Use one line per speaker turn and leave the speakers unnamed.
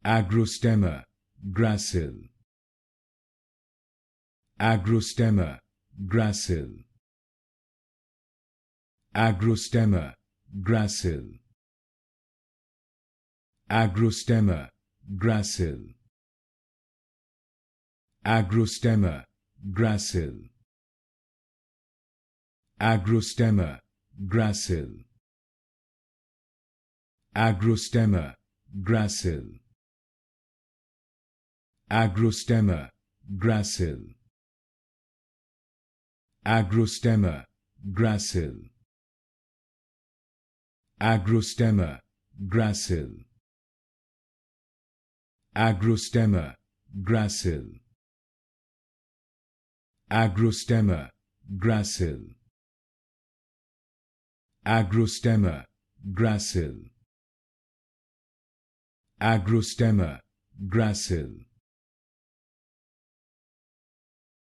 Agrostemma Gracile. Agrostemma Gracile. Agrostemma Gracile. Agrostemma Gracile. Agrostemma Gracile. Agrostemma Gracile. Agrostemma Gracile. Agrostemma Gracile. Agrostemma Gracile. Agrostemma Gracile. Agrostemma Gracile. Agrostemma Gracile. Agrostemma Gracile. Agrostemma Gracile.